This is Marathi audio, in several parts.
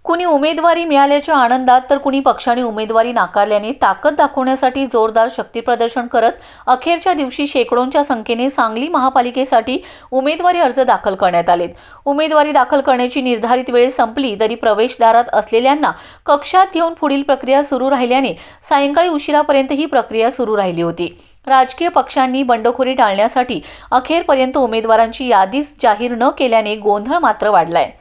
कुणी उमेदवारी मिळाल्याच्या आनंदात तर कुणी पक्षाने उमेदवारी नाकारल्याने ताकद दाखवण्यासाठी जोरदार शक्तीप्रदर्शन करत अखेरच्या दिवशी शेकडोंच्या संख्येने सांगली महापालिकेसाठी उमेदवारी अर्ज दाखल करण्यात आलेत। उमेदवारी दाखल करण्याची निर्धारित वेळ संपली तरी प्रवेशद्वारात असलेल्यांना कक्षात घेऊन पुढील प्रक्रिया सुरू राहिल्याने सायंकाळी उशिरापर्यंत ही प्रक्रिया सुरू राहिली होती। राजकीय पक्षांनी बंडखोरी टाळण्यासाठी अखेरपर्यंत उमेदवारांची यादीच जाहीर न केल्याने गोंधळ मात्र वाढलाय।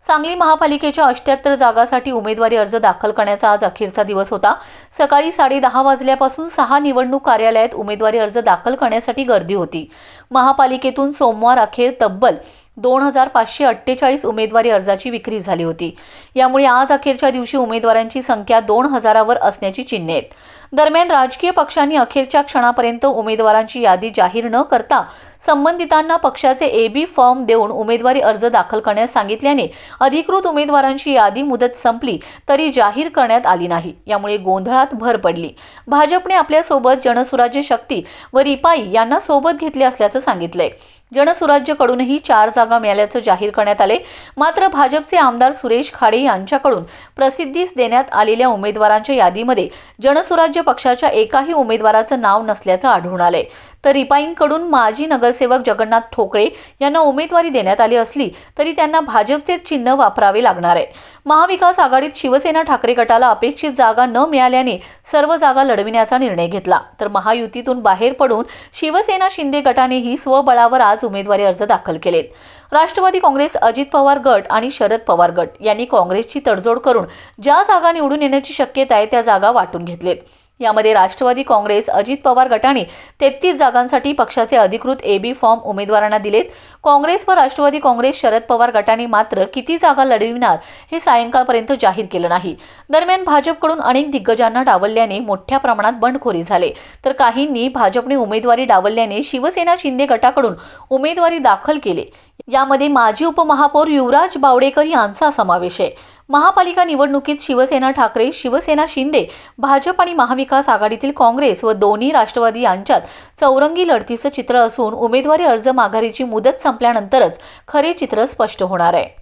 सांगली महापालिकेच्या 78 जागांसाठी उमेदवारी अर्ज दाखल करण्याचा आज अखेरचा दिवस होता। सकाळी 10:30 वाजल्यापासून 6 निवडणूक कार्यालयात उमेदवारी अर्ज दाखल करण्यासाठी गर्दी होती। महापालिकेतून सोमवार अखेर तब्बल 2548 उमेदवारी अर्जाची विक्री झाली होती। यामुळे आज अखेरच्या दिवशी उमेदवारांची संख्या 2000वर असण्याची चिन्हे आहेत। दरम्यान राजकीय पक्षांनी अखेरच्या क्षणापर्यंत उमेदवारांची यादी जाहीर न करता संबंधितांना पक्षाचे AB फॉर्म देऊन उमेदवारी अर्ज दाखल करण्यास सांगितल्याने अधिकृत उमेदवारांची यादी मुदत संपली तरी जाहीर करण्यात आली नाही। यामुळे गोंधळात भर पडली। भाजपने आपल्या सोबत जनसुराज्य शक्ती व रिपाई यांना सोबत घेतले असल्याचं सांगितलंय। जनसुराज्यकडूनही 4 जागा मिळाल्याचं जाहीर करण्यात आले। मात्र भाजपचे आमदार सुरेश खाडे यांच्याकडून प्रसिद्धीस देण्यात आलेल्या उमेदवारांच्या यादीमध्ये जनसुराज्य पक्षाच्या एकाही उमेदवाराचं नाव नसल्याचं आढळून आलंय। तर रिपाईंकडून माजी नगरसेवक जगन्नाथ ठोकळे यांना उमेदवारी देण्यात आली असली तरी त्यांना भाजपचे चिन्ह वापरावे लागणार आहे। महाविकास आघाडीत शिवसेना ठाकरे गटाला अपेक्षित जागा न मिळाल्याने सर्व जागा लढविण्याचा निर्णय घेतला। तर महायुतीतून बाहेर पडून शिवसेना शिंदे गटानेही स्वबळावर आज उमेदवारी अर्ज दाखल केलेत। राष्ट्रवादी काँग्रेस, अजित पवार गट आणि शरद पवार गट यांनी काँग्रेसची तडजोड करून ज्या जागा निवडून येण्याची शक्यता आहे त्या जागा वाटून घेतलेत। यामध्ये राष्ट्रवादी काँग्रेस, अजित पवार गटाने 33 जागांसाठी पक्षाचे अधिकृत AB फॉर्म उमेदवारांना दिलेत। काँग्रेस व राष्ट्रवादी काँग्रेस, शरद पवार गटाने मात्र किती जागा लढविणार हे सायंकाळपर्यंत जाहीर केलं नाही। दरम्यान भाजपकडून अनेक दिग्गजांना डावलल्याने मोठ्या प्रमाणात बंडखोरी झाली। तर काहींनी भाजपने उमेदवारी डावलल्याने शिवसेना शिंदे गटाकडून उमेदवारी दाखल केली। यामध्ये माजी उपमहापौर युवराज बावडेकर यांचा समावेश आहे। महापालिका निवडणुकीत शिवसेना ठाकरे, शिवसेना शिंदे, भाजप आणि महाविकास आघाडीतील काँग्रेस व दोन्ही राष्ट्रवादी यांच्यात चौरंगी लढतीचं चित्र असून उमेदवारी अर्ज माघारीची मुदत संपल्यानंतरच खरे चित्र स्पष्ट होणार आहे।